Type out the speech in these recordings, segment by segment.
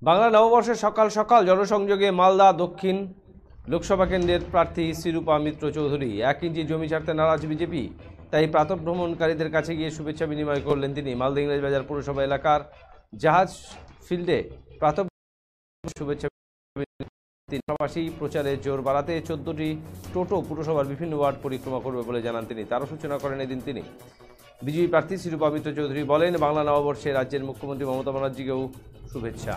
বাংলা নববর্ষের সকাল সকাল জনসংযোগে মালদা দক্ষিণ লোকসভা কেন্দ্রের প্রার্থী শ্রীরূপা মিত্র চৌধুরী। 1 ইঞ্চি জমি ছাড়তে নারাজ বিজেপি, তাই প্রাতঃভ্রমণকারীদের কাছে গিয়ে শুভেচ্ছা বিনিময় করলেন তিনি। মালদা ইংরেজবাজার পৌরসভা এলাকার জাহাজ ফিল্ডে প্রাতঃ শুভেচ্ছা তিনি। পাশাপাশি প্রচারে জোর বাড়াতে 14টি টোটো পুরসভার বিভিন্ন ওয়ার্ড পরিক্রমা করবে বলে জানান তিনি। তারও সূচনা করেন এদিন তিনি। বিজেপি প্রার্থী শ্রীরূপা মিত্র চৌধুরী বলেন, বাংলা নববর্ষে রাজ্যের মুখ্যমন্ত্রী মমতা ব্যানার্জিকেও শুভেচ্ছা।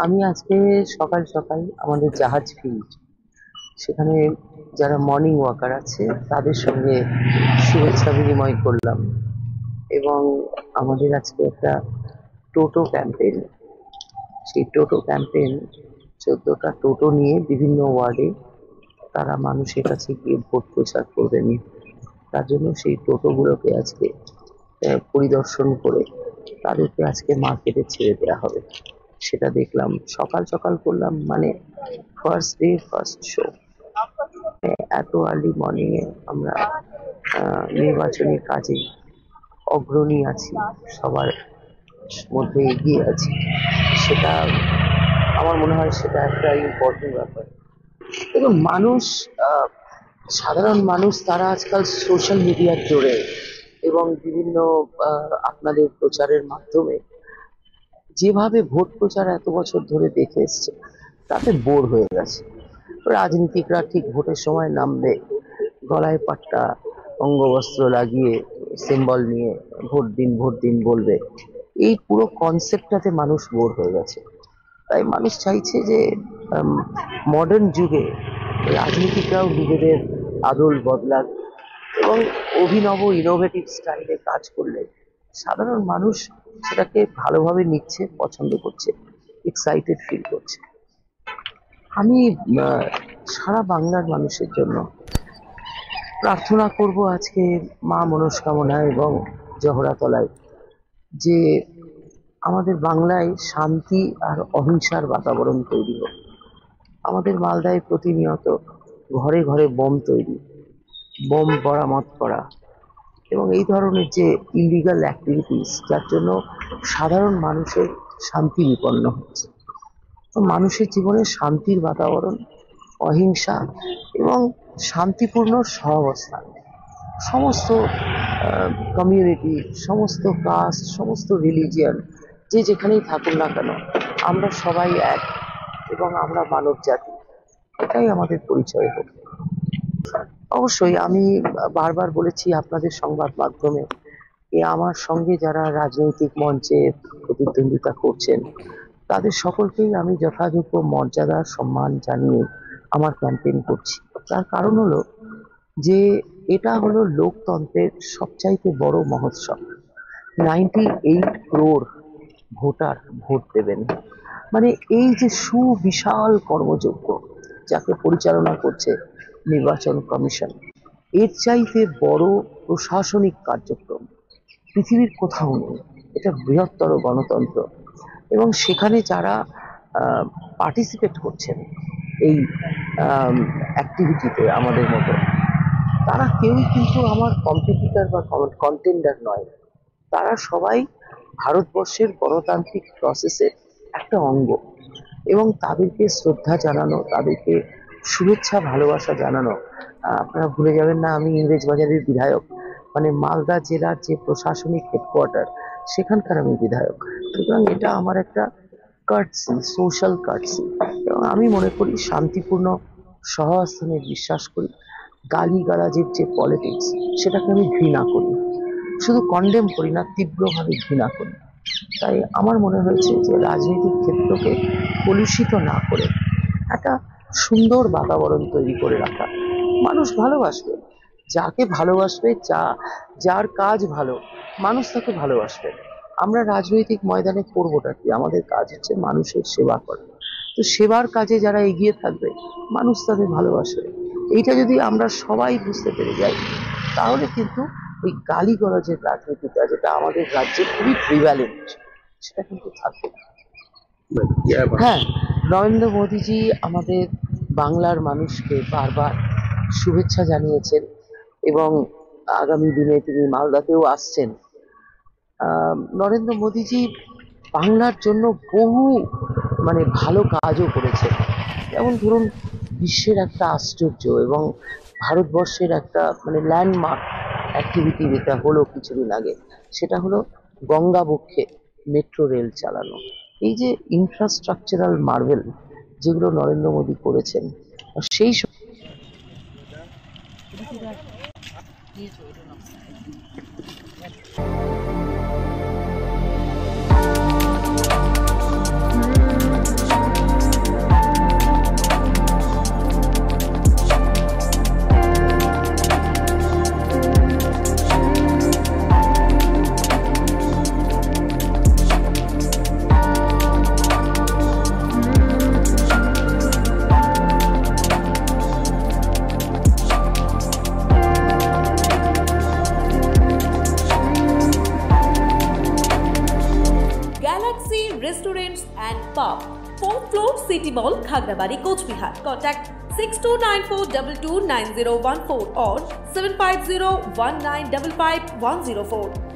আমি আজকে সকাল সকাল আমাদের জাহাজ ফিল্ড, সেখানে যারা মর্নিং ওয়াকার আছে তাদের সঙ্গে শুভেচ্ছা বিনিময় করলাম। এবং আমাদের আজকে একটা টোটো ক্যাম্পেইন, সেই টোটো ক্যাম্পেইন 14টা টোটো নিয়ে বিভিন্ন ওয়ার্ডে তারা মানুষের কাছে গিয়ে ভোট প্রচার করবেন। তার জন্য সেই টোটোগুলোকে আজকে পরিদর্শন করে তাদেরকে আজকে মার্কেটে ছেড়ে দেওয়া হবে। সেটা দেখলাম, সকাল সকাল করলাম, মানে ফার্স্ট ডে ফার্স্ট শো। এত আর্লি মর্নিং এ আমরা নির্বাচনী কাজে অগ্রণী আছি, সবার মধ্যে এগিয়ে আছি। সেটা আমার মনে হয় সেটা একটা ইম্পর্টেন্ট ব্যাপার। এবং মানুষ, সাধারণ মানুষ, তারা আজকাল সোশ্যাল মিডিয়ার জোরে এবং বিভিন্ন আপনাদের প্রচারের মাধ্যমে যেভাবে ভোট প্রচার এত বছর ধরে দেখে এসছে, তাতে বোর হয়ে গেছে। রাজনীতিকরা ঠিক ভোটের সময় নামবে, গলায় পাট্টা অঙ্গবস্ত্র লাগিয়ে সিম্বল নিয়ে ভোট দিন ভোট দিন বলবে, এই পুরো কনসেপ্টটাতে মানুষ বোর হয়ে গেছে। তাই মানুষ চাইছে যে মডার্ন যুগে রাজনীতিকরাও নিজেদের আদল বদলাক এবং অভিনব ইনোভেটিভ স্টাইলে কাজ করলে সাধারণ মানুষ সেটাকে ভালোভাবে নিচ্ছে, পছন্দ করছে, এক্সাইটেড ফিল করছে। আমি সারা বাংলার মানুষের জন্য প্রার্থনা করব আজকে মা মনস্কামনায় এবং জহরাতলায়, যে আমাদের বাংলায় শান্তি আর অহিংসার বাতাবরণ তৈরি হোক। আমাদের মালদায় প্রতিনিয়ত ঘরে ঘরে বোম তৈরি, বোম বরামত করা এবং এই ধরনের যে ইলিগাল অ্যাক্টিভিটিস, যার জন্য সাধারণ মানুষের শান্তি বিপন্ন হচ্ছে। তো মানুষের জীবনে শান্তির বাতাবরণ, অহিংসা এবং শান্তিপূর্ণ সহাবস্থান, সমস্ত কমিউনিটি, সমস্ত কাস্ট, সমস্ত রিলিজিয়ন, যে যেখানেই থাকুন না কেন, আমরা সবাই এক এবং আমরা মানব জাতি, এটাই আমাদের পরিচয় হোক। অবশ্যই আমি বারবার বলেছি আপনাদের সংবাদ মাধ্যমে, আমার সঙ্গে যারা রাজনৈতিক মঞ্চে প্রতিদ্বন্দ্বিতা করছেন তাদের সকলকেই আমি যথাযোগ্য মর্যাদা সম্মান জানিয়ে আমার ক্যাম্পেইন করছি। তার কারণ হলো যে এটা হলো লোকতন্ত্রের সবচাইতে বড় মহোৎসব। 98 crore ভোটার ভোট দেবেন, মানে এই যে সুবিশাল কর্মযজ্ঞ যাকে পরিচালনা করছে নির্বাচন কমিশন, এর চাইতে বড় প্রশাসনিক কার্যক্রম পৃথিবীর কোথাও নেই। এটা বৃহত্তর গণতন্ত্র এবং সেখানে যারা পার্টিসিপেট করছেন এই অ্যাক্টিভিটিতে আমাদের মতো, তারা কেউই কিন্তু আমার কম্পিটিটর বা কন্টেন্ডার নয়। তারা সবাই ভারতবর্ষের গণতান্ত্রিক প্রসেসের একটা অঙ্গ এবং তাদেরকে শ্রদ্ধা জানানো, তাদেরকে শুভেচ্ছা ভালোবাসা জানানো। আপনারা ভুলে যাবেন না, আমি ইংরেজবাজারের বিধায়ক, মানে মালদা জেলার যে প্রশাসনিক হেডকোয়ার্টার, সেখানকার আমি বিধায়ক। সুতরাং এটা আমার একটা কার্টসি, সোশ্যাল কার্টসি। এবং আমি মনে করি শান্তিপূর্ণ সহাবস্থানে বিশ্বাস করি। গালিগালাজের যে পলিটিক্স, সেটাকে আমি ঘৃণা করি, শুধু কন্ডেম করি না, তীব্রভাবে ঘৃণা করি। তাই আমার মনে হয়েছে যে রাজনৈতিক ক্ষেত্রকে কলুষিত না করে একটা সুন্দর বাতাবরণ তৈরি করে রাখা। মানুষ ভালোবাসবে যাকে ভালোবাসবে, যার কাজ ভালো, মানুষ তাকে ভালোবাসবে। আমরা রাজনৈতিক ময়দানে করবোটা কি? আমাদের কাজ হচ্ছে মানুষের সেবা করা। তো সেবার কাজে যারা এগিয়ে থাকবে, মানুষ তাদের ভালোবাসবে। এইটা যদি আমরা সবাই বুঝতে পেরে যাই, তাহলে কিন্তু ওই গালিগলজের রাজনীতিটা, যেটা আমাদের রাজ্যে খুবই প্রিভ্যালেন্ট, সেটা কিন্তু থাকবে না। হ্যাঁ, নরেন্দ্র মোদীজি আমাদের বাংলার মানুষকে বারবার শুভেচ্ছা জানিয়েছেন এবং আগামী দিনে তিনি মালদাতেও আসছেন। নরেন্দ্র মোদীজি বাংলার জন্য বহু ভালো কাজও করেছেন। যেমন ধরুন, বিশ্বের একটা আশ্চর্য এবং ভারতবর্ষের একটা ল্যান্ডমার্ক অ্যাক্টিভিটি যেটা হলো কিছুদিন আগে, সেটা হলো গঙ্গা বক্ষে মেট্রো রেল চালানো। এই যে ইনফ্রাস্ট্রাকচারাল মার্ভেল যেগুলো নরেন্দ্র মোদী করেছেন, সেই Galaxy Restaurants and Pub, 4th floor, City Mall, Khagrabari, Coach Bihar. Contact 6294229014 or 75019555104.